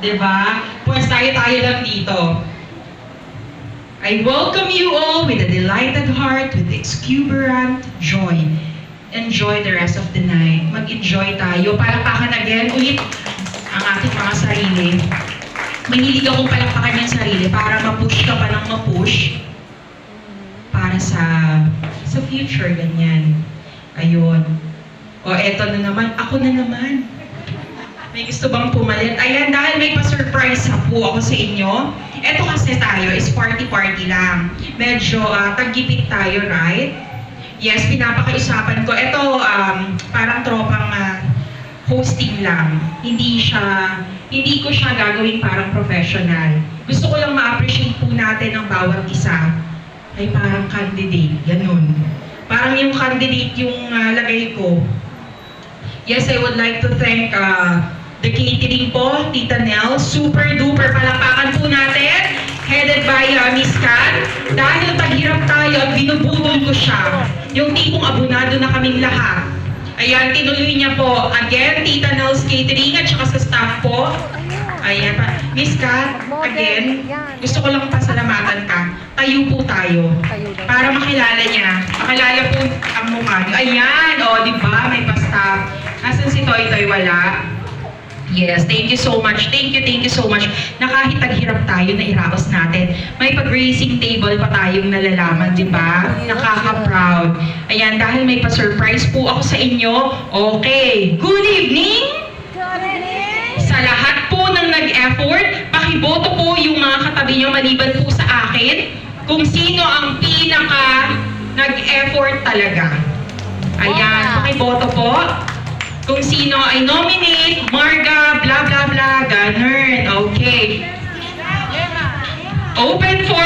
Diba? Pues tayo-tayo lang dito. I welcome you all with a delighted heart, with exuberant joy. Enjoy the rest of the night. Mag-enjoy tayo. Palakpakan again ulit ang ating mga sarili. Mahilig akong palakpakan yung sarili para ma-push ka pa ng ma-push. Para sa future, ganyan. Ayun. O, eto na naman. Ako na naman. May gusto bang pumalit? Ayan, dahil may pa-surprise po ako sa inyo. Eto kasi tayo is party-party lang. Medyo tagipit tayo, right? Yes, pinapakiusapan ko. Ito, parang tropang hosting lang. Hindi ko siya gagawin parang professional. Gusto ko lang ma-appreciate po natin ang bawat isa. Ay parang candidate, ganun. Parang yung candidate yung lagay ko. Yes, I would like to thank the catering po, Tita Nel. Super duper palakpakan po natin. Headed by Miss Kat. Dahil paghirap tayo at binubulol ko siya. Yung tipong abunado na kaming lahat. Ayan, tinuloy niya po. Again, Tita Nel's Catering at saka sa staff po. Ayan pa. Miss Kat, again, gusto ko lang pasalamatan ka. Tayo po tayo. Para makilala niya. Makilala po ang mukha niyo. Ayan, o, di ba? May pa-staff. Nasaan si Toy Toy? Wala. Yes, thank you so much. Thank you so much. Na kahit taghirap tayo, nairaos natin. May pag-racing table pa tayong nalalaman, di ba? Nakaka-proud. Ayan, dahil may pa-surprise po ako sa inyo. Okay, good evening! Good evening! Sa lahat po ng nag-effort, pakiboto po yung mga katabi nyo maliban po sa akin kung sino ang pinaka nag-effort talaga. Ayan, pakiboto po. Kung sino ay nominate, Marga, blah blah blah, ganun. Okay. Open for